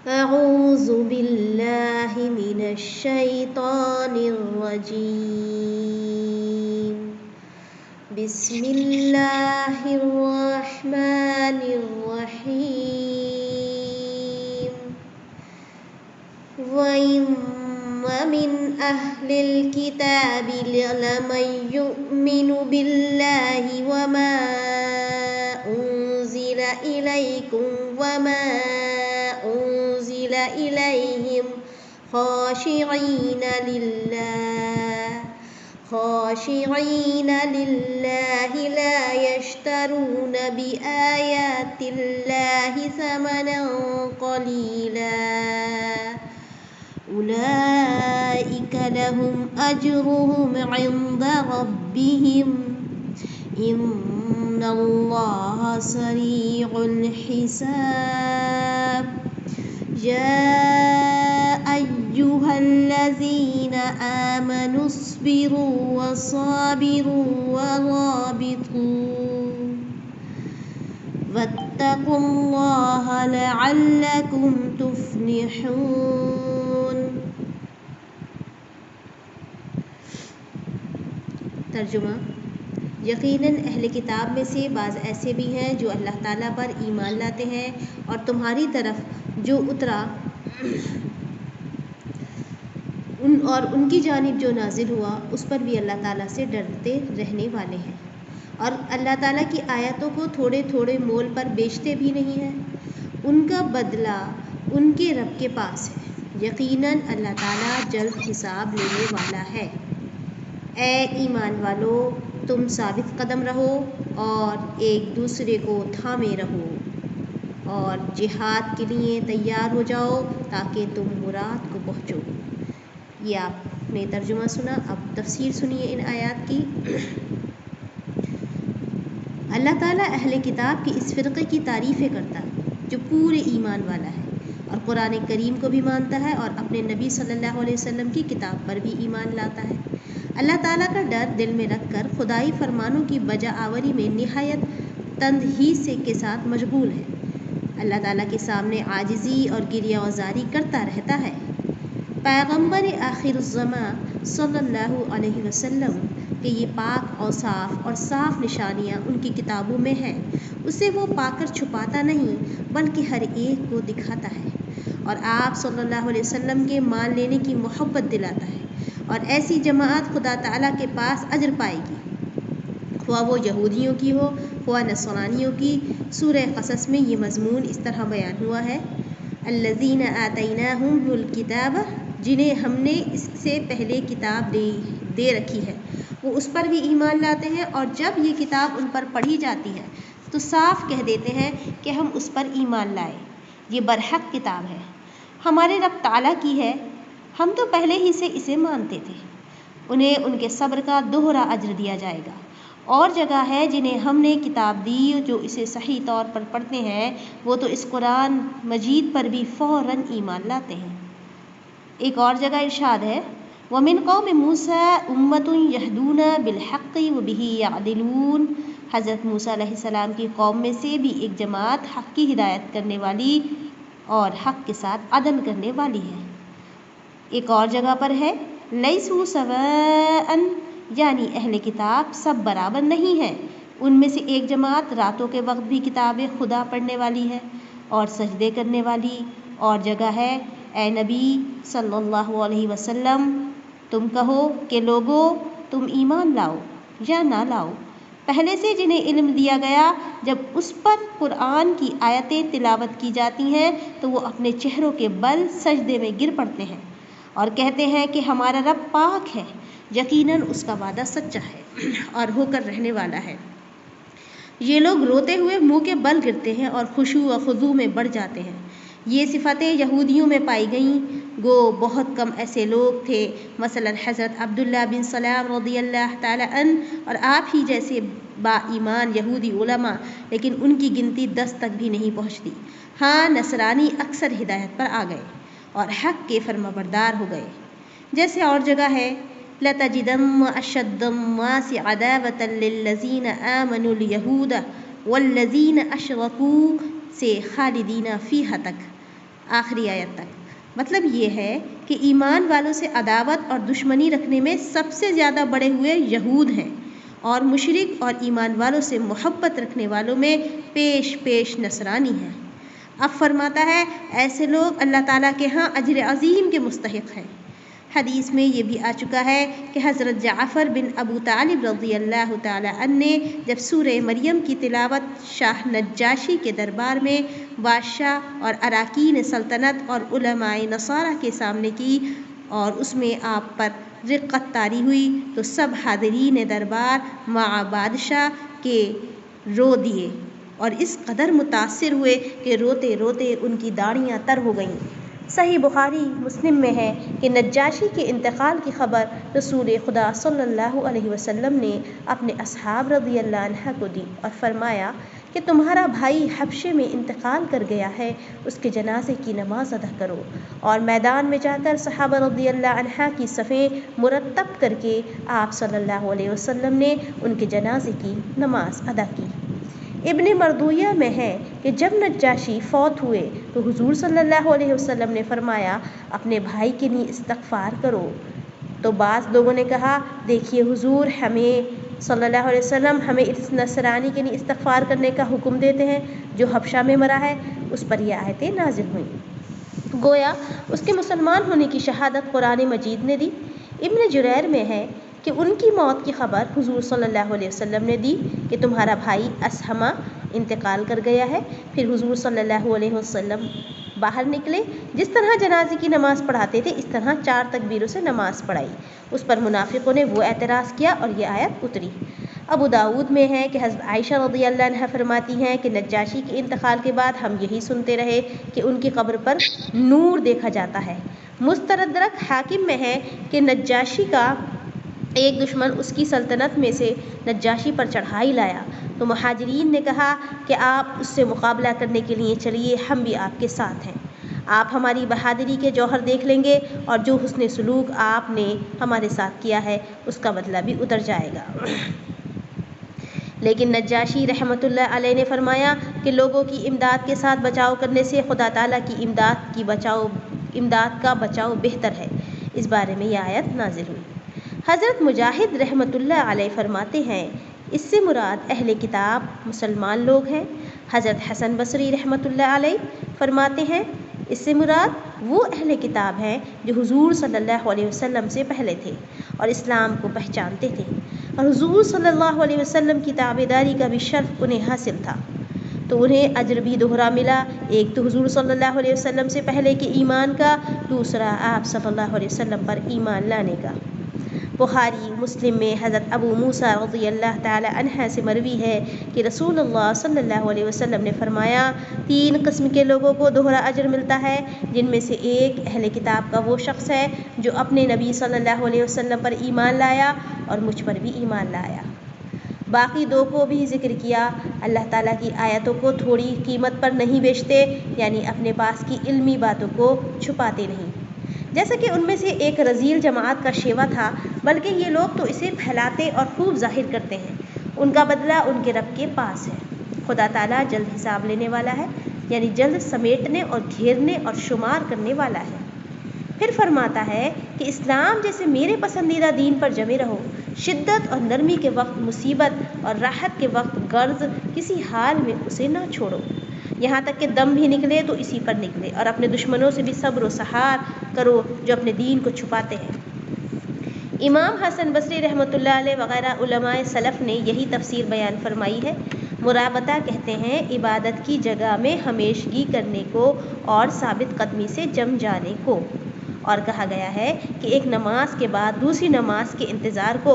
أعوذ بالله من الشيطان الرجيم بسم الله الرحمن الرحيم ومن أهل الكتاب لمن يؤمن بالله وما أنزل إليكم وما أنزل إليهم خاشعين لله لا يشترون بآيات الله ثمنا قليلا أولئك لهم أجرهم عند ربهم إن الله سريع الحساب يا أيها الذين آمنوا اصبروا وصابروا ورابطوا واتقوا الله لعلكم تفلحون۔ ترجمہ: یقیناً اہل کتاب میں سے بعض ایسے بھی ہیں جو اللہ تعالیٰ پر ایمان لاتے ہیں اور تمہاری طرف جو اترا اور ان کی جانب جو نازل ہوا اس پر بھی اللہ تعالیٰ سے ڈرتے رہنے والے ہیں، اور اللہ تعالیٰ کی آیتوں کو تھوڑے تھوڑے مول پر بیچتے بھی نہیں ہیں۔ ان کا بدلہ ان کے رب کے پاس ہے، یقیناً اللہ تعالیٰ جلد حساب لینے والا ہے۔ اے ایمان والو، تم ثابت قدم رہو اور ایک دوسرے کو تھامے رہو اور جہاد کے لیے تیار ہو جاؤ تاکہ تم مراد کو پہنچو۔ یہ آپ نے ترجمہ سنا، اب تفسیر سنیے ان آیات کی۔ اللہ تعالیٰ اہل کتاب کی اس فرقے کی تعریفیں کرتا ہے جو پورے ایمان والا ہے اور قرآن کریم کو بھی مانتا ہے اور اپنے نبی صلی اللہ علیہ وسلم کی کتاب پر بھی ایمان لاتا ہے۔ اللہ تعالیٰ کا ڈر دل میں رکھ کر خدائی فرمانوں کی بجا آوری میں نہایت تندہی کے ساتھ مشغول ہے۔ اللہ تعالیٰ کے سامنے عاجزی اور گریہ وزاری کرتا رہتا ہے۔ پیغمبر آخر الزماں صلی اللہ علیہ وسلم کہ یہ پاک اوصاف اور صاف نشانیاں ان کی کتابوں میں ہیں، اسے وہ پا کر چھپاتا نہیں بلکہ ہر ایک کو دکھاتا ہے، اور آپ صلی اللہ علیہ وسلم کے مان لینے کی محبت دلاتا ہے، اور ایسی جماعت خدا تعالیٰ کے پاس اجر پائے گی، خواہ وہ یہودیوں کی ہو خواہ نصرانیوں کی۔ سورہ قصص میں یہ مضمون اس طرح بیان ہوا ہے: الذین آتیناہم الکتاب، جنہیں ہم نے اس سے پہلے کتاب دے رکھی ہے، وہ اس پر بھی ایمان لاتے ہیں، اور جب یہ کتاب ان پر پڑھی جاتی ہے تو صاف کہہ دیتے ہیں کہ ہم اس پر ایمان لائے، یہ برحق کتاب ہے، ہمارے رب تعالیٰ کی ہے، ہم تو پہلے ہی سے اسے مانتے تھے۔ انہیں ان کے صبر کا دوہرا اجر دیا جائے گا۔ اور جگہ ہے جنہیں ہم نے کتاب دی جو اسے صحیح طور پر پڑھتے ہیں، وہ تو اس قرآن مجید پر بھی فوراً ایمان لاتے ہیں۔ ایک اور جگہ ارشاد ہے: وَمِن قَوْمِ مُوسَىٰ أُمَّةٌ يَهْدُونَ بِالْحَقِّ وَبِهِ يَعْدِلُونَ، حضرت موسیٰ علیہ السلام کی قوم میں سے بھی ایک جماعت حق کی ہدایت کرنے والی اور حق کے ساتھ عدل کرنے والی ہے۔ ایک اور جگہ پر ہے: لَيْسُوا سَوَاءً، یعنی اہل کتاب سب برابر نہیں ہیں، ان میں سے ایک جماعت راتوں کے وقت بھی کتاب خدا پڑھنے والی ہے اور سجدے کرنے والی۔ اور جگہ ہے: اے نبی صلی اللہ علیہ وسلم، تم کہو کہ لوگو تم ایمان لاؤ یا نہ لاؤ، پہلے سے جنہیں علم دیا گیا جب اس پر قرآن کی آیتیں تلاوت کی جاتی ہیں تو وہ اپنے چہروں کے بل سجدے میں گر پڑتے ہیں اور کہتے ہیں کہ ہمارا رب پاک ہے، یقیناً اس کا وعدہ سچا ہے اور ہو کر رہنے والا ہے۔ یہ لوگ روتے ہوئے منہ کے بل گرتے ہیں اور خشوع و خضوع میں بڑھ جاتے ہیں۔ یہ صفتیں یہودیوں میں پائی گئیں، گو بہت کم ایسے لوگ تھے، مثلا حضرت عبداللہ بن سلام رضی اللہ تعالی عنہ اور آپ ہی جیسے با ایمان یہودی علماء، لیکن ان کی گنتی 10 تک بھی نہیں پہنچتی۔ ہاں، نصرانی اکثر ہدایت پر آ گئے اور حق کے فرمانبردار ہو گئے۔ جیسے اور جگہ ہے: لَتَجِدَنَّ أَشَدَّ النَّاسِ عَدَاوَةً لِلَّذِينَ آمَنُوا الْيَهُودَ وَالَّذِينَ أَشْرَكُوا سے خالدین فیہا تک۔ آخری آیت تک۔ مطلب یہ ہے کہ ایمان والوں سے عداوت اور دشمنی رکھنے میں سب سے زیادہ بڑے ہوئے یہود ہیں، اور مشرک اور ایمان والوں سے محبت رکھنے والوں میں پیش نصرانی ہیں۔ اب فرماتا ہے ایسے لوگ اللہ تعالیٰ کے ہاں اجر عظیم کے مستحق ہیں۔ حدیث میں یہ بھی آ چکا ہے کہ حضرت جعفر بن ابو طالب رضی اللہ تعالیٰ عنہ نے جب سورہ مریم کی تلاوت شاہ نجاشی کے دربار میں بادشاہ اور اراکین سلطنت اور علماء نصارہ کے سامنے کی اور اس میں آپ پر رقت طاری ہوئی تو سب حاضرین دربار مع بادشاہ کے رو دیے اور اس قدر متاثر ہوئے کہ روتے روتے ان کی داڑھیاں تر ہو گئیں۔ صحیح بخاری مسلم میں ہے کہ نجاشی کے انتقال کی خبر رسول خدا صلی اللہ علیہ وسلم نے اپنے اصحاب رضی اللہ عنہ کو دی اور فرمایا کہ تمہارا بھائی حبشے میں انتقال کر گیا ہے، اس کے جنازے کی نماز ادا کرو، اور میدان میں جا کر صحابہ رضی اللہ عنہ کی صفیں مرتب کر کے آپ صلی اللہ علیہ وسلم نے ان کے جنازے کی نماز ادا کی۔ ابن مردویہ میں ہے کہ جب نجاشی فوت ہوئے تو حضور صلی اللہ علیہ وسلم نے فرمایا اپنے بھائی کے لیے استغفار کرو، تو بعض لوگوں نے کہا دیکھیے حضور ہمیں صلی اللہ علیہ وسلم ہمیں اس نصرانی کے لیے استغفار کرنے کا حکم دیتے ہیں جو حبشہ میں مرا ہے۔ اس پر یہ آیتیں نازل ہوئیں، گویا اس کے مسلمان ہونے کی شہادت قرآن مجید نے دی۔ ابن جریر میں ہے کہ ان کی موت کی خبر حضور صلی اللہ علیہ وسلم نے دی کہ تمہارا بھائی اسہمہ انتقال کر گیا ہے۔ پھر حضور صلی اللہ علیہ وسلم باہر نکلے، جس طرح جنازے کی نماز پڑھاتے تھے اس طرح 4 تکبیروں سے نماز پڑھائی۔ اس پر منافقوں نے وہ اعتراض کیا اور یہ آیت اتری۔ ابو داؤد میں ہے کہ حضرت عائشہ رضی اللہ عنہ فرماتی ہیں کہ نجاشی کے انتقال کے بعد ہم یہی سنتے رہے کہ ان کی قبر پر نور دیکھا جاتا ہے۔ مستدرک حاکم میں ہے کہ نجاشی کا ایک دشمن اس کی سلطنت میں سے نجاشی پر چڑھائی لایا تو مہاجرین نے کہا کہ آپ اس سے مقابلہ کرنے کے لیے چلیے، ہم بھی آپ کے ساتھ ہیں، آپ ہماری بہادری کے جوہر دیکھ لیں گے اور جو حسن سلوک آپ نے ہمارے ساتھ کیا ہے اس کا بدلہ بھی اتر جائے گا۔ لیکن نجاشی رحمۃ اللہ علیہ نے فرمایا کہ لوگوں کی امداد کے ساتھ بچاؤ کرنے سے خدا تعالیٰ کی امداد کا بچاؤ بہتر ہے۔ اس بارے میں یہ آیت نازل ہوئی۔ حضرت مجاہد رحمۃ اللہ علیہ فرماتے ہیں اس سے مراد اہل کتاب مسلمان لوگ ہیں۔ حضرت حسن بصری رحمۃ اللہ علیہ فرماتے ہیں اس سے مراد وہ اہل کتاب ہیں جو حضور صلی اللہ علیہ وسلم سے پہلے تھے اور اسلام کو پہچانتے تھے، اور حضور صلی اللہ علیہ وسلم کی تابعداری کا بھی شرف انہیں حاصل تھا، تو انہیں اجر بھی دوہرا ملا، ایک تو حضور صلی اللہ علیہ وسلم سے پہلے کے ایمان کا، دوسرا آپ صلی اللہ علیہ وسلم پر ایمان لانے کا۔ بخاری مسلم میں حضرت ابو موسیٰ رضی اللہ تعالی عنہ سے مروی ہے کہ رسول اللہ صلی اللہ علیہ وسلم نے فرمایا 3 قسم کے لوگوں کو دوہرا اجر ملتا ہے، جن میں سے ایک اہل کتاب کا وہ شخص ہے جو اپنے نبی صلی اللہ علیہ وسلم پر ایمان لایا اور مجھ پر بھی ایمان لایا۔ باقی 2 کو بھی ذکر کیا، اللہ تعالیٰ کی آیتوں کو تھوڑی قیمت پر نہیں بیچتے، یعنی اپنے پاس کی علمی باتوں کو چھپاتے نہیں، جیسا کہ ان میں سے ایک رذیل جماعت کا شیوا تھا، بلکہ یہ لوگ تو اسے پھیلاتے اور خوب ظاہر کرتے ہیں، ان کا بدلہ ان کے رب کے پاس ہے۔ خدا تعالیٰ جلد حساب لینے والا ہے، یعنی جلد سمیٹنے اور گھیرنے اور شمار کرنے والا ہے۔ پھر فرماتا ہے کہ اسلام جیسے میرے پسندیدہ دین پر جمے رہو، شدت اور نرمی کے وقت مصیبت اور راحت کے وقت غرض، کسی حال میں اسے نہ چھوڑو، یہاں تک کہ دم بھی نکلے تو اسی پر نکلے، اور اپنے دشمنوں سے بھی صبر و سحار کرو جو اپنے دین کو چھپاتے ہیں۔ امام حسن بصری رحمۃ اللہ علیہ وغیرہ علماء سلف نے یہی تفسیر بیان فرمائی ہے۔ مرابطہ کہتے ہیں عبادت کی جگہ میں ہمیشگی کرنے کو اور ثابت قدمی سے جم جانے کو، اور کہا گیا ہے کہ ایک نماز کے بعد دوسری نماز کے انتظار کو۔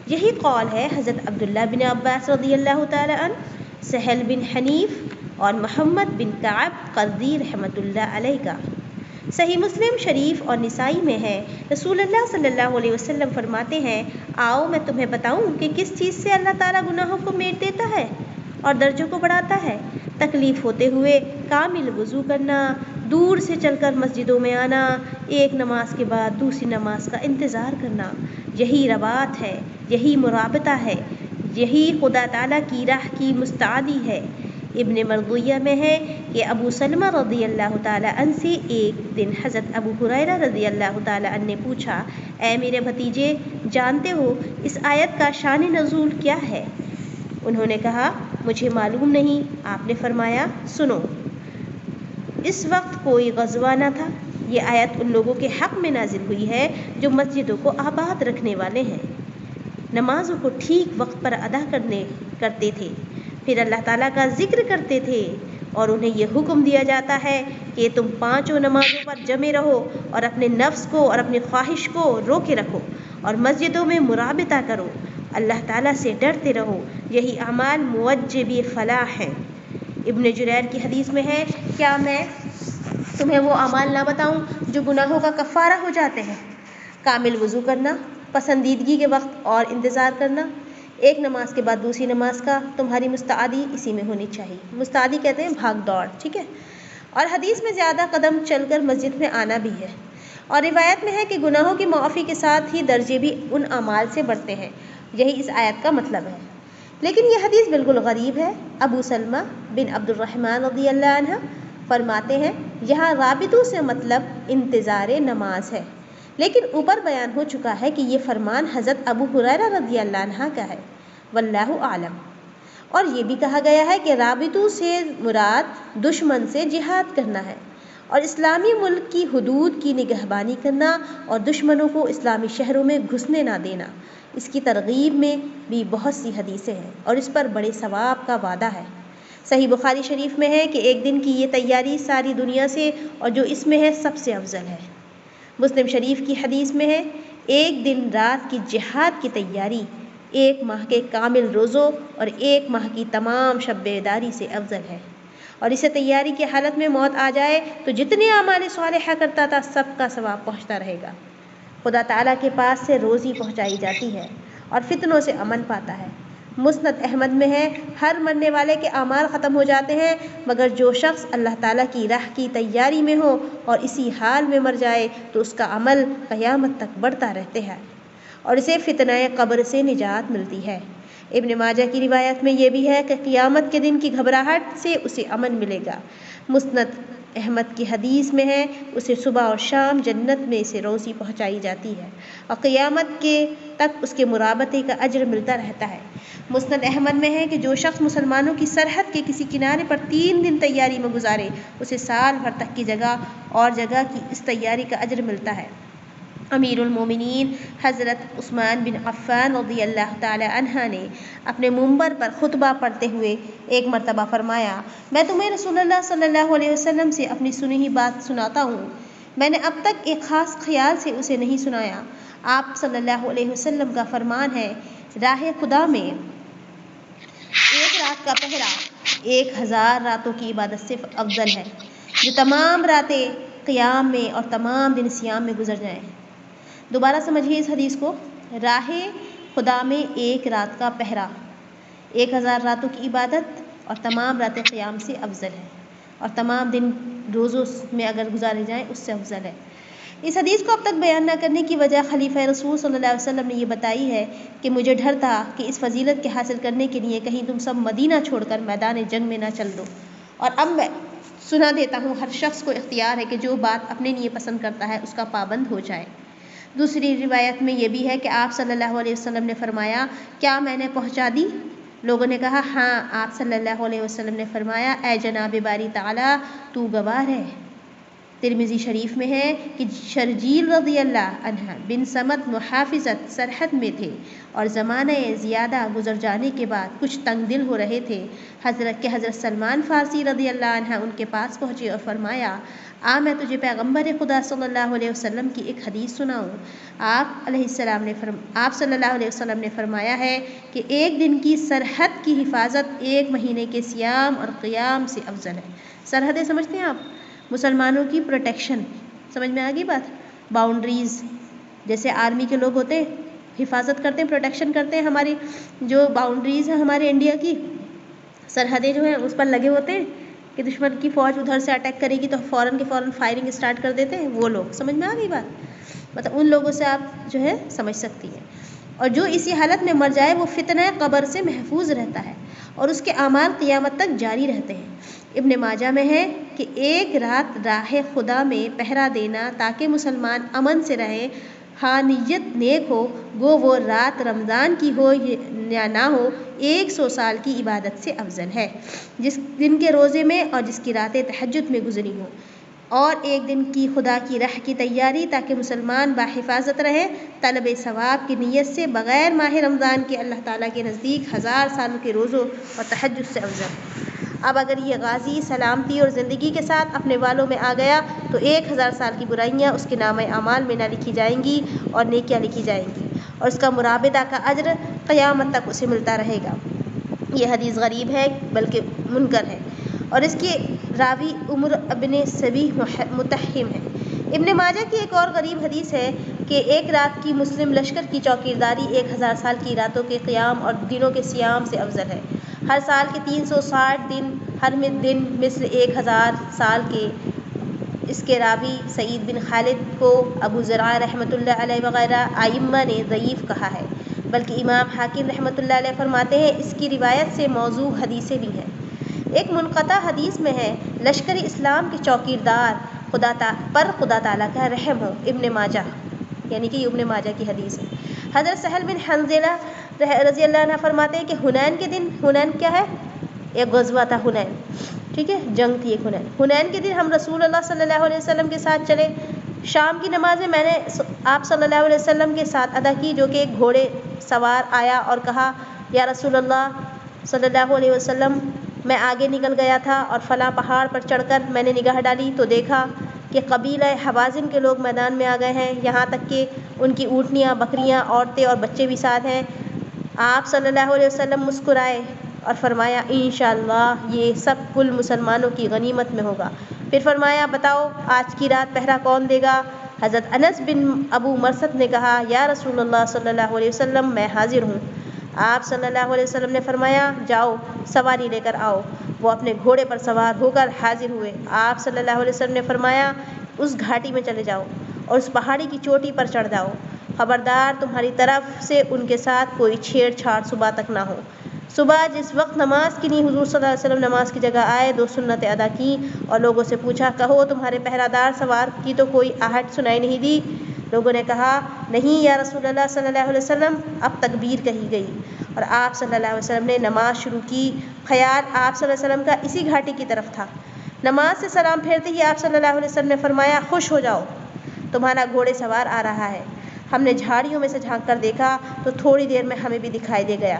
یہی قول ہے حضرت عبداللہ بن عباس رضی اللہ تعالی عنہ، سہل بن حنیف اور محمد بن کعب قرظی رحمۃ اللہ علیہ کا۔ صحیح مسلم شریف اور نسائی میں ہے رسول اللہ صلی اللہ علیہ وسلم فرماتے ہیں آؤ میں تمہیں بتاؤں کہ کس چیز سے اللہ تعالیٰ گناہوں کو میٹ دیتا ہے اور درجوں کو بڑھاتا ہے؟ تکلیف ہوتے ہوئے کامل وضو کرنا، دور سے چل کر مسجدوں میں آنا، ایک نماز کے بعد دوسری نماز کا انتظار کرنا، یہی رباط ہے، یہی مرابطہ ہے، یہی خدا تعالیٰ کی راہ کی مستعدی ہے، ابن مردویہ میں ہے کہ ابو سلمہ رضی اللہ تعالیٰ عنہ سے ایک دن حضرت ابو ہریرہ رضی اللہ تعالیٰ عنہ نے پوچھا، اے میرے بھتیجے، جانتے ہو اس آیت کا شان نزول کیا ہے؟ انہوں نے کہا، مجھے معلوم نہیں۔ آپ نے فرمایا، سنو، اس وقت کوئی غزوہ نہ تھا، یہ آیت ان لوگوں کے حق میں نازل ہوئی ہے جو مسجدوں کو آباد رکھنے والے ہیں، نمازوں کو ٹھیک وقت پر ادا کرتے تھے، پھر اللہ تعالیٰ کا ذکر کرتے تھے، اور انہیں یہ حکم دیا جاتا ہے کہ تم 5 نمازوں پر جمے رہو اور اپنے نفس کو اور اپنی خواہش کو روکے رکھو اور مسجدوں میں مرابطہ کرو، اللہ تعالیٰ سے ڈرتے رہو، یہی اعمال موجب فلاح ہیں۔ ابن جریر کی حدیث میں ہے، کیا میں تمہیں وہ اعمال نہ بتاؤں جو گناہوں کا کفارہ ہو جاتے ہیں؟ کامل وضو کرنا، پسندیدگی کے وقت اور انتظار کرنا، ایک نماز کے بعد دوسری نماز کا تمہاری مستعدی اسی میں ہونی چاہیے۔ مستعدی کہتے ہیں بھاگ دوڑ، ٹھیک ہے؟ اور حدیث میں زیادہ قدم چل کر مسجد میں آنا بھی ہے، اور روایت میں ہے کہ گناہوں کی معافی کے ساتھ ہی درجے بھی ان اعمال سے بڑھتے ہیں، یہی اس آیت کا مطلب ہے۔ لیکن یہ حدیث بالکل غریب ہے۔ ابو سلمہ بن عبد الرحمن رضی اللہ عنہ فرماتے ہیں، یہاں رابطوں سے مطلب انتظار نماز ہے، لیکن اوپر بیان ہو چکا ہے کہ یہ فرمان حضرت ابو ہریرہ رضی اللہ عنہ کا ہے، واللہ اعلم۔ اور یہ بھی کہا گیا ہے کہ رابطوں سے مراد دشمن سے جہاد کرنا ہے، اور اسلامی ملک کی حدود کی نگہبانی کرنا اور دشمنوں کو اسلامی شہروں میں گھسنے نہ دینا۔ اس کی ترغیب میں بھی بہت سی حدیثیں ہیں، اور اس پر بڑے ثواب کا وعدہ ہے۔ صحیح بخاری شریف میں ہے کہ ایک دن کی یہ تیاری ساری دنیا سے اور جو اس میں ہے سب سے افضل ہے۔ مسلم شریف کی حدیث میں ہے، ایک دن رات کی جہاد کی تیاری 1 ماہ کے کامل روزوں اور 1 ماہ کی تمام شب بیداری سے افضل ہے، اور اسے تیاری کی حالت میں موت آ جائے تو جتنے اعمال صالحہ کرتا تھا سب کا ثواب پہنچتا رہے گا۔ خدا تعالیٰ کے پاس سے روزی پہنچائی جاتی ہے اور فتنوں سے امن پاتا ہے۔ مسند احمد میں ہے، ہر مرنے والے کے اعمال ختم ہو جاتے ہیں مگر جو شخص اللہ تعالیٰ کی راہ کی تیاری میں ہو اور اسی حال میں مر جائے تو اس کا عمل قیامت تک بڑھتا رہتے ہیں اور اسے فتنہ قبر سے نجات ملتی ہے۔ ابن ماجہ کی روایت میں یہ بھی ہے کہ قیامت کے دن کی گھبراہٹ سے اسے امن ملے گا۔ مسند احمد کی حدیث میں ہے، اسے صبح اور شام جنت میں سے روزی پہنچائی جاتی ہے اور قیامت کے تک اس کے مرابطے کا اجر ملتا رہتا ہے۔ مسند احمد میں ہے کہ جو شخص مسلمانوں کی سرحد کے کسی کنارے پر 3 دن تیاری میں گزارے اسے سال بھر تک کی جگہ کی اس تیاری کا اجر ملتا ہے۔ امیر المومنین حضرت عثمان بن عفان رضی اللہ تعالی عنہ نے اپنے منبر پر خطبہ پڑھتے ہوئے ایک مرتبہ فرمایا، میں تمہیں رسول اللہ صلی اللہ علیہ وسلم سے اپنی سنی ہوئی بات سناتا ہوں، میں نے اب تک ایک خاص خیال سے اسے نہیں سنایا۔ آپ صلی اللہ علیہ وسلم کا فرمان ہے، راہ خدا میں 1 رات کا پہرا 1000 راتوں کی عبادت سے افضل ہے، جو تمام راتیں قیام میں اور تمام دن صیام میں گزر جائیں۔ دوبارہ سمجھیے اس حدیث کو، راہ خدا میں 1 رات کا پہرا 1000 راتوں کی عبادت اور تمام راتیں قیام سے افضل ہے، اور تمام دن روزوں میں اگر گزارے جائیں اس سے افضل ہے۔ اس حدیث کو اب تک بیان نہ کرنے کی وجہ خلیفہ رسول صلی اللہ علیہ وسلم نے یہ بتائی ہے کہ مجھے ڈر تھا کہ اس فضیلت کے حاصل کرنے کے لیے کہیں تم سب مدینہ چھوڑ کر میدان جنگ میں نہ چل دو، اور اب میں سنا دیتا ہوں، ہر شخص کو اختیار ہے کہ جو بات اپنے لیے پسند کرتا ہے اس کا پابند ہو جائے۔ دوسری روایت میں یہ بھی ہے کہ آپ صلی اللہ علیہ وسلم نے فرمایا، کیا میں نے پہنچا دی؟ لوگوں نے کہا ہاں۔ آپ صلی اللہ علیہ وسلم نے فرمایا، اے جناب باری تعالیٰ، تو گواہ ہے۔ ترمذی شریف میں ہے کہ شرجیل رضی اللہ عنہ بن سمت محافظت سرحد میں تھے اور زمانہ زیادہ گزر جانے کے بعد کچھ تنگ دل ہو رہے تھے۔ حضرت سلمان فارسی رضی اللہ عنہ ان کے پاس پہنچے اور فرمایا، میں تجھے پیغمبر خدا صلی اللہ علیہ وسلم کی ایک حدیث سناؤں؟ آپ صلی اللہ علیہ وسلم نے فرمایا ہے کہ 1 دن کی سرحد کی حفاظت 1 مہینے کے صیام اور قیام سے افضل ہے۔ سرحدیں سمجھتے ہیں آپ؟ مسلمانوں کی پروٹیکشن، سمجھ میں آ گئی بات؟ باؤنڈریز، جیسے آرمی کے لوگ ہوتے ہیں، حفاظت کرتے ہیں، پروٹیکشن کرتے ہیں، ہماری جو باؤنڈریز ہیں ہمارے انڈیا کی سرحدیں جو ہیں اس پر لگے ہوتے ہیں کہ دشمن کی فوج ادھر سے اٹیک کرے گی تو فوراً فائرنگ اسٹارٹ کر دیتے ہیں، وہ لوگ، سمجھ میں آ گئی بات؟ مطلب ان لوگوں سے آپ جو ہے سمجھ سکتی ہیں۔ اور جو اسی حالت میں مر جائے وہ فتنہ قبر سے محفوظ رہتا ہے، اور اس کے اعمال قیامت تک جاری رہتے ہیں۔ ابن ماجہ میں ہے کہ ایک رات راہ خدا میں پہرا دینا تاکہ مسلمان امن سے رہے، ہاں نیت نیک ہو، گو وہ رات رمضان کی ہو یا نہ ہو، 100 سال کی عبادت سے افضل ہے، جس دن کے روزے میں اور جس کی راتیں تہجد میں گزری ہوں، اور ایک دن کی خدا کی راہ کی تیاری تاکہ مسلمان باحفاظت رہے، طلب ثواب کی نیت سے بغیر ماہ رمضان کے اللہ تعالیٰ کے نزدیک 1000 سالوں کے روزوں اور تہجد سے افضل ہے۔ اب اگر یہ غازی سلامتی اور زندگی کے ساتھ اپنے والوں میں آ گیا تو 1000 سال کی برائیاں اس کے نامہ اعمال میں نہ لکھی جائیں گی اور نیکیاں لکھی جائیں گی، اور اس کا مرابطہ کا اجر قیامت تک اسے ملتا رہے گا۔ یہ حدیث غریب ہے بلکہ منکر ہے، اور اس کے راوی عمر ابن سبیح متہم ہے۔ ابن ماجہ کی ایک اور غریب حدیث ہے کہ ایک رات کی مسلم لشکر کی چوکیداری 1000 سال کی راتوں کے قیام اور دنوں کے صیام سے افضل ہے۔ ہر سال کے 360 دن، ہر دن مثل 1000 سال کے۔ اس کے راوی سعید بن خالد کو ابو زرعہ رحمۃ اللہ علیہ وغیرہ ائمہ نے ضعیف کہا ہے، بلکہ امام حاکم رحمۃ اللہ علیہ فرماتے ہیں اس کی روایت سے موضوع حدیثیں بھی ہیں۔ ایک منقطع حدیث میں ہے لشکر اسلام کے چوکیدار خدا تعالیٰ کا رحم ہو۔ ابن ماجہ، یعنی کہ ابن ماجہ کی حدیث ہے۔ حضرت سہل بن حنظلہ رضی اللہ عنہ فرماتے ہیں کہ حنین کے دن، حنین کیا ہے؟ ایک غزوہ تھا حنین، ٹھیک ہے، جنگ تھی ایک حنین۔ حنین کے دن ہم رسول اللہ صلی اللہ علیہ وسلم کے ساتھ چلے۔ شام کی نمازیں میں نے آپ صلی اللہ علیہ وسلم کے ساتھ ادا کی، جو کہ ایک گھوڑے سوار آیا اور کہا یا رسول اللہ صلی اللہ علیہ وسلم، میں آگے نکل گیا تھا اور فلاں پہاڑ پر چڑھ کر میں نے نگاہ ڈالی تو دیکھا کہ قبیلہ حوازن کے لوگ میدان میں آ گئے ہیں، یہاں تک کہ ان کی اونٹنیاں، بکریاں، عورتیں اور بچے بھی ساتھ ہیں۔ آپ صلی اللہ علیہ وسلم مسکرائے اور فرمایا انشاءاللہ یہ سب کل مسلمانوں کی غنیمت میں ہوگا۔ پھر فرمایا بتاؤ آج کی رات پہرا کون دے گا؟ حضرت انس بن ابو مرثد نے کہا یا رسول اللہ صلی اللہ علیہ وسلم میں حاضر ہوں۔ آپ صلی اللہ علیہ وسلم نے فرمایا جاؤ سواری لے کر آؤ۔ وہ اپنے گھوڑے پر سوار ہو کر حاضر ہوئے۔ آپ صلی اللہ علیہ وسلم نے فرمایا اس گھاٹی میں چلے جاؤ اور اس پہاڑی کی چوٹی پر چڑھ جاؤ، خبردار تمہاری طرف سے ان کے ساتھ کوئی چھیڑ چھاڑ صبح تک نہ ہو۔ صبح جس وقت نماز کے لیے حضور صلی اللہ علیہ وسلم نماز کی جگہ آئے، 2 سنتیں ادا کیں اور لوگوں سے پوچھا کہو تمہارے پہرہ دار سوار کی تو کوئی آہٹ سنائی نہیں دی؟ لوگوں نے کہا نہیں یا رسول اللہ صلی اللہ علیہ وسلم۔ اب تکبیر کہی گئی اور آپ صلی اللہ علیہ وسلم نے نماز شروع کی۔ خیال آپ صلی اللہ علیہ وسلم کا اسی گھاٹی کی طرف تھا۔ نماز سے سلام پھیرتے ہی آپ صلی اللہ علیہ وسلم نے فرمایا خوش ہو جاؤ، تمہارا گھوڑے سوار آ رہا ہے۔ ہم نے جھاڑیوں میں سے جھانک کر دیکھا تو تھوڑی دیر میں ہمیں بھی دکھائی دے گیا۔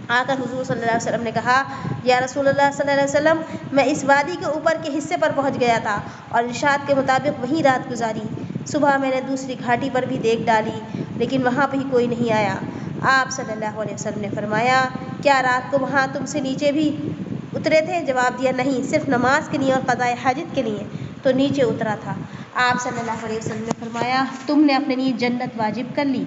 آ کر حضور صلی اللہ علیہ وسلم نے کہا یا رسول اللہ صلی اللہ علیہ وسلم، میں اس وادی کے اوپر کے حصے پر پہنچ گیا تھا اور ارشاد کے مطابق وہیں رات گزاری۔ صبح میں نے دوسری گھاٹی پر بھی دیکھ ڈالی لیکن وہاں بھی کوئی نہیں آیا۔ آپ صلی اللہ علیہ وسلم نے فرمایا کیا رات کو وہاں تم سے نیچے بھی اترے تھے؟ جواب دیا نہیں، صرف نماز کے لیے اور قضاء حاجت کے لیے تو نیچے اترا تھا۔ آپ صلی اللہ علیہ وسلم نے فرمایا تم نے اپنے لیے جنت واجب کر لی،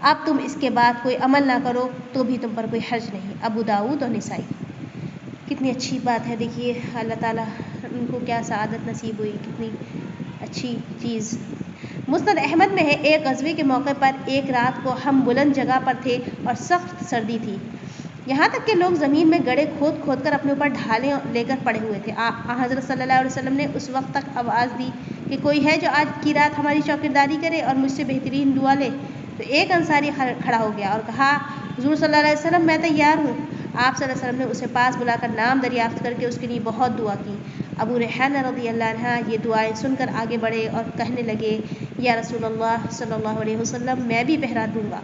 اب تم اس کے بعد کوئی عمل نہ کرو تو بھی تم پر کوئی حرج نہیں۔ ابو داؤد اور نسائی۔ کتنی اچھی بات ہے، دیکھیے اللہ تعالیٰ ان کو کیا سعادت نصیب ہوئی، کتنی اچھی چیز۔ مسند احمد میں ہے ایک غزوے کے موقع پر ایک رات کو ہم بلند جگہ پر تھے اور سخت سردی تھی، یہاں تک کہ لوگ زمین میں گڑھے کھود کھود کر اپنے اوپر ڈھالیں لے کر پڑے ہوئے تھے۔ حضرت صلی اللہ علیہ وسلم نے اس وقت تک آواز دی کہ کوئی ہے جو آج کی رات ہماری چوکیداری کرے اور مجھ سے بہترین دعا لے؟ تو ایک انصاری کھڑا ہو گیا اور کہا حضور صلی اللہ علیہ وسلم میں تیار ہوں۔ آپ صلی اللہ علیہ وسلم نے اسے پاس بلا کر نام دریافت کر کے اس کے لیے بہت دعا کی۔ ابو ریحانہ رضی اللہ عنہ یہ دعائیں سن کر آگے بڑھے اور کہنے لگے یا رسول اللہ صلی اللہ علیہ وسلم میں بھی پہرا دوں گا۔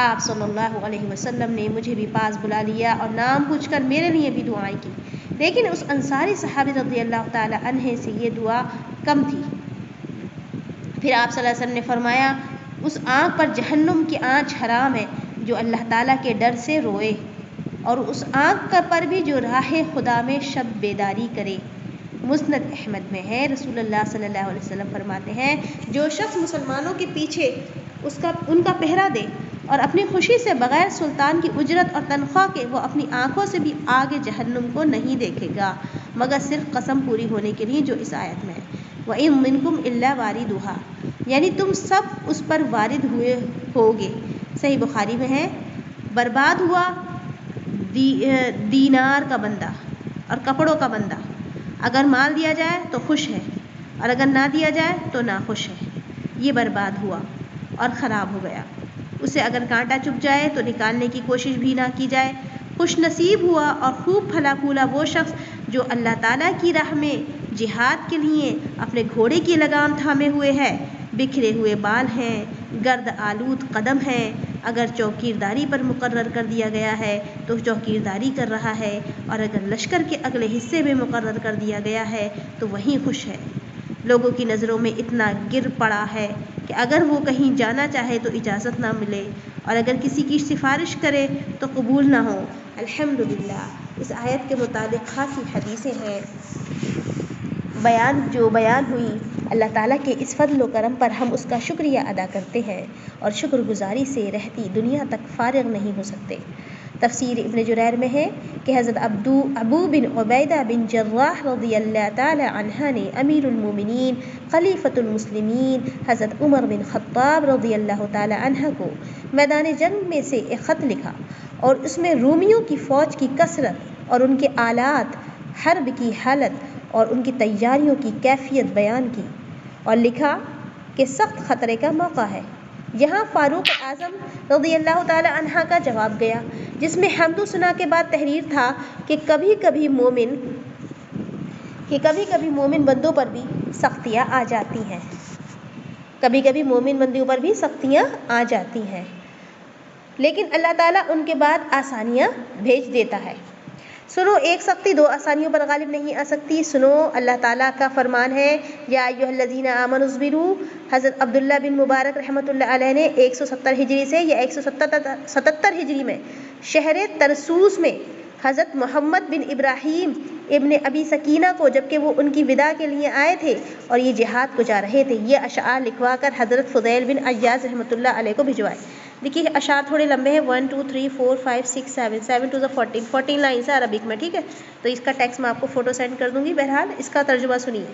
آپ صلی اللہ علیہ وسلم نے مجھے بھی پاس بلا لیا اور نام پوچھ کر میرے لیے بھی دعائیں کی، لیکن اس انصاری صحابی رضی اللہ تعالی عنہ سے یہ دعا کم تھی۔ پھر آپ صلی اللہ علیہ وسلم نے فرمایا اس آنکھ پر جہنم کی آنچ حرام ہے جو اللہ تعالیٰ کے ڈر سے روئے، اور اس آنکھ پر بھی جو راہ خدا میں شب بیداری کرے۔ مسند احمد میں ہے رسول اللہ صلی اللہ علیہ وسلم فرماتے ہیں جو شخص مسلمانوں کے پیچھے ان کا پہرا دے اور اپنی خوشی سے بغیر سلطان کی اجرت اور تنخواہ کے، وہ اپنی آنکھوں سے بھی آگے جہنم کو نہیں دیکھے گا مگر صرف قسم پوری ہونے کے لیے جو اس آیت میں ہے وَإِن مِّنكُمْ إِلَّا وَارِدُهَا، یعنی تم سب اس پر وارد ہوئے ہوگے۔ صحیح بخاری میں ہے برباد ہوا دینار کا بندہ اور کپڑوں کا بندہ، اگر مال دیا جائے تو خوش ہے اور اگر نہ دیا جائے تو ناخوش ہے، یہ برباد ہوا اور خراب ہو گیا۔ اسے اگر کانٹا چبھ جائے تو نکالنے کی کوشش بھی نہ کی جائے۔ خوش نصیب ہوا اور خوب پھلا پھولا وہ شخص جو اللہ تعالیٰ کی راہ میں جہاد کے لیے اپنے گھوڑے کی لگام تھامے ہوئے ہے۔ بکھرے ہوئے بال ہیں، گرد آلود قدم ہیں، اگر چوکیداری پر مقرر کر دیا گیا ہے تو چوکیداری کر رہا ہے، اور اگر لشکر کے اگلے حصے میں مقرر کر دیا گیا ہے تو وہیں خوش ہے۔ لوگوں کی نظروں میں اتنا گر پڑا ہے کہ اگر وہ کہیں جانا چاہے تو اجازت نہ ملے، اور اگر کسی کی سفارش کرے تو قبول نہ ہو۔ الحمدللہ اس آیت کے متعلق خاصی حدیثیں ہیں جو بیان ہوئی۔ اللہ تعالیٰ کے اس فضل و کرم پر ہم اس کا شکریہ ادا کرتے ہیں اور شکر گزاری سے رہتی دنیا تک فارغ نہیں ہو سکتے۔ تفسیر ابن جریر میں ہے کہ حضرت ابو بن عبیدہ بن جراح رضی اللہ تعالی عنہ نے امیر المومنین خلیفۃ المسلمین حضرت عمر بن خطاب رضی اللہ تعالی عنہ کو میدان جنگ میں سے ایک خط لکھا اور اس میں رومیوں کی فوج کی کثرت اور ان کے آلات حرب کی حالت اور ان کی تیاریوں کی کیفیت بیان کی، اور لکھا کہ سخت خطرے کا موقع ہے۔ یہاں فاروق اعظم رضی اللہ تعالی عنہ کا جواب گیا، جس میں حمد و ثنا کے بعد تحریر تھا کہ کبھی کبھی مومن بندوں پر بھی سختیاں آ جاتی ہیں، کبھی کبھی مومن بندوں پر بھی سختیاں آ جاتی ہیں، لیکن اللہ تعالیٰ ان کے بعد آسانیاں بھیج دیتا ہے۔ سنو، ایک سختی دو آسانیوں پر غالب نہیں آ سکتی۔ سنو، اللہ تعالیٰ کا فرمان ہے یا ایھا الذین آمنوا اصبروا۔ حضرت عبداللہ بن مبارک رحمۃ اللہ علیہ نے 170 ہجری سے یا 177 ہجری میں شہر ترسوس میں حضرت محمد بن ابراہیم ابن ابی سکینہ کو، جبکہ وہ ان کی وداع کے لیے آئے تھے اور یہ جہاد کو جا رہے تھے، یہ اشعار لکھوا کر حضرت فضیل بن عیاض رحمۃ اللہ علیہ کو بھجوائے۔ دیکھیے اشعار تھوڑے لمبے ہیں، 1 2 3 4 5 6 7 7 to the 14 لائنس ہے عربک میں، ٹھیک ہے؟ تو اس کا ٹیکسٹ میں آپ کو فوٹو سینڈ کر دوں گی۔ بہرحال اس کا ترجمہ سنیے۔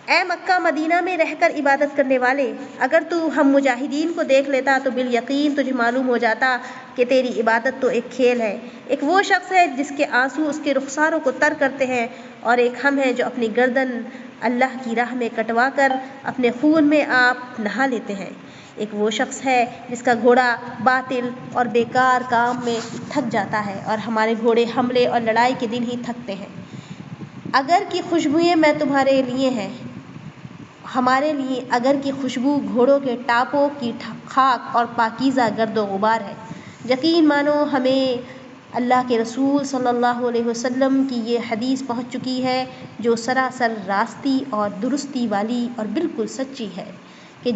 اے مکہ مدینہ میں رہ کر عبادت کرنے والے، اگر تو ہم مجاہدین کو دیکھ لیتا تو بالیقین تجھے معلوم ہو جاتا کہ تیری عبادت تو ایک کھیل ہے۔ ایک وہ شخص ہے جس کے آنسو اس کے رخساروں کو تر کرتے ہیں، اور ایک ہم ہیں جو اپنی گردن اللہ کی راہ میں کٹوا کر اپنے خون میں آپ نہا لیتے ہیں۔ ایک وہ شخص ہے جس کا گھوڑا باطل اور بیکار کام میں تھک جاتا ہے، اور ہمارے گھوڑے حملے اور لڑائی کے دن ہی تھکتے ہیں۔ اگر کی خوشبوئیں میں تمہارے لیے ہیں، ہمارے لیے اگر کی خوشبو گھوڑوں کے ٹاپوں کی خاک اور پاکیزہ گرد و غبار ہے۔ یقین مانو ہمیں اللہ کے رسول صلی اللہ علیہ وسلم کی یہ حدیث پہنچ چکی ہے جو سراسر راستی اور درستی والی اور بالکل سچی ہے کہ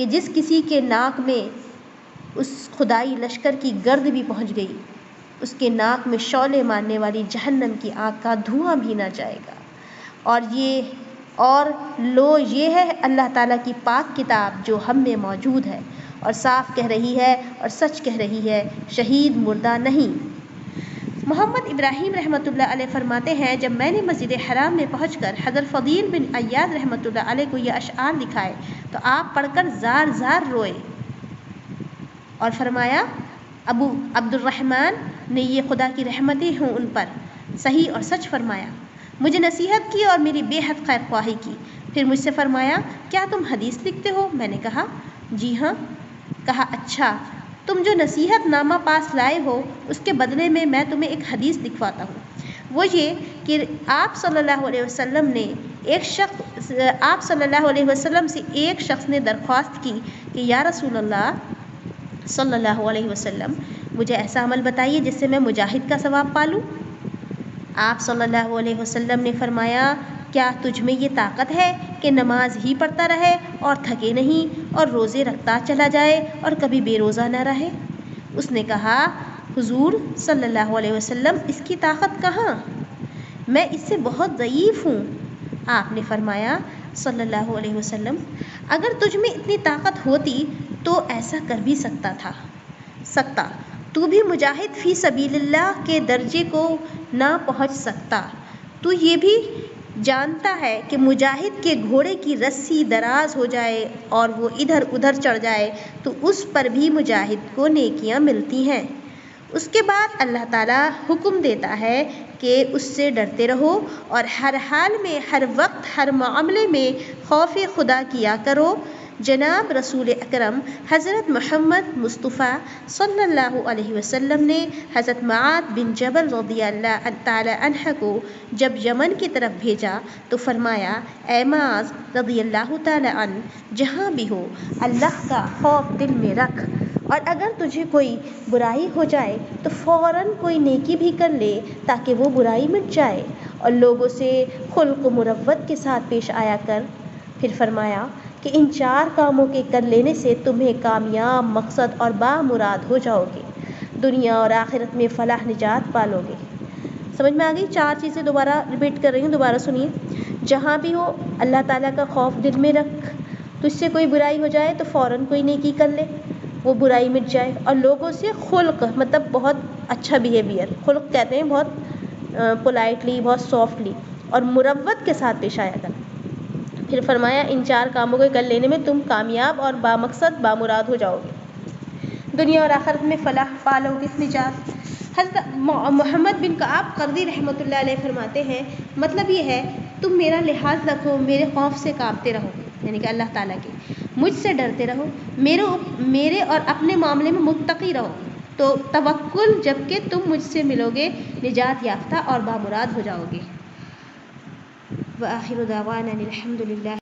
جس کسی کے ناک میں اس خدائی لشکر کی گرد بھی پہنچ گئی، اس کے ناک میں شعلے مارنے والی جہنم کی آگ کا دھواں بھی نہ جائے گا۔ اور یہ ہے اللہ تعالیٰ کی پاک کتاب جو ہم میں موجود ہے اور صاف کہہ رہی ہے اور سچ کہہ رہی ہے، شہید مردہ نہیں۔ محمد ابراہیم رحمۃ اللہ علیہ فرماتے ہیں، جب میں نے مسجد حرام میں پہنچ کر حضرت فضیل بن عیاض رحمۃ اللہ علیہ کو یہ اشعار دکھائے تو آپ پڑھ کر زار زار روئے اور فرمایا، ابو عبد الرحمن نے یہ خدا کی رحمتیں ہوں ان پر، صحیح اور سچ فرمایا۔ مجھے نصیحت کی اور میری بے حد خیر خواہی کی، پھر مجھ سے فرمایا، کیا تم حدیث لکھتے ہو؟ میں نے کہا، جی ہاں۔ کہا، اچھا، تم جو نصیحت نامہ پاس لائے ہو اس کے بدلے میں تمہیں ایک حدیث لکھواتا ہوں۔ وہ یہ کہ آپ صلی اللہ علیہ وسلم سے ایک شخص نے درخواست کی کہ یا رسول اللہ صلی اللہ علیہ وسلم، مجھے ایسا عمل بتائیے جس سے میں مجاہد کا ثواب پالوں۔ آپ صلی اللہ علیہ وسلم نے فرمایا، کیا تجھ میں یہ طاقت ہے کہ نماز ہی پڑھتا رہے اور تھکے نہیں، اور روزے رکھتا چلا جائے اور کبھی بے روزہ نہ رہے؟ اس نے کہا، حضور صلی اللہ علیہ وسلم، اس کی طاقت کہاں؟ میں اس سے بہت ضعیف ہوں۔ آپ نے فرمایا صلی اللہ علیہ وسلم، اگر تجھ میں اتنی طاقت ہوتی تو ایسا کر بھی سکتا، تو بھی مجاہد فی سبیل اللہ کے درجے کو نہ پہنچ سکتا۔ تو یہ بھی جانتا ہے کہ مجاہد کے گھوڑے کی رسی دراز ہو جائے اور وہ ادھر ادھر چڑھ جائے تو اس پر بھی مجاہد کو نیکیاں ملتی ہیں، اس کے بعد اللہ تعالیٰ حکم دیتا ہے کہ اس سے ڈرتے رہو اور ہر حال میں، ہر وقت، ہر معاملے میں خوف خدا کیا کرو۔ جناب رسول اکرم حضرت محمد مصطفیٰ صلی اللہ علیہ وسلم نے حضرت معاذ بن جبل رضی اللہ تعالی عنہ کو جب یمن کی طرف بھیجا تو فرمایا، اے معاذ رضی اللہ تعالی عنہ، جہاں بھی ہو اللہ کا خوف دل میں رکھ، اور اگر تجھے کوئی برائی ہو جائے تو فوراً کوئی نیکی بھی کر لے تاکہ وہ برائی مٹ جائے، اور لوگوں سے خلق و مروت کے ساتھ پیش آیا کر۔ پھر فرمایا کہ ان 4 کاموں کے کر لینے سے تمہیں کامیاب، مقصد اور بامراد ہو جاؤ گے، دنیا اور آخرت میں فلاح نجات پالو گے۔ سمجھ میں آ گئی؟ 4 چیزیں دوبارہ ریپیٹ کر رہی ہوں، دوبارہ سنیے۔ جہاں بھی ہو اللہ تعالیٰ کا خوف دل میں رکھ، تجھ سے کوئی برائی ہو جائے تو فوراً کوئی نیکی کر لے، وہ برائی مٹ جائے، اور لوگوں سے خلق مطلب بہت اچھا بیہیویئر، خلق کہتے ہیں بہت پولائٹلی، بہت سافٹلی اور مروت کے ساتھ پیش آیا کر۔ پھر فرمایا ان 4 کاموں کو کر لینے میں تم کامیاب اور بامقصد بامراد ہو جاؤ گے، دنیا اور آخرت میں فلاح پالو گے، نجات۔ حضرت محمد بن کعب قرظی رحمۃ اللہ علیہ فرماتے ہیں، مطلب یہ ہے تم میرا لحاظ رکھو، میرے خوف سے کانپتے رہو، یعنی کہ اللہ تعالیٰ کے، مجھ سے ڈرتے رہو، میرے اور اپنے معاملے میں متقی رہو، تو توکل، جبکہ تم مجھ سے ملو گے نجات یافتہ اور بامراد ہو جاؤ گے۔ وآخر دعوانا الحمد للہ۔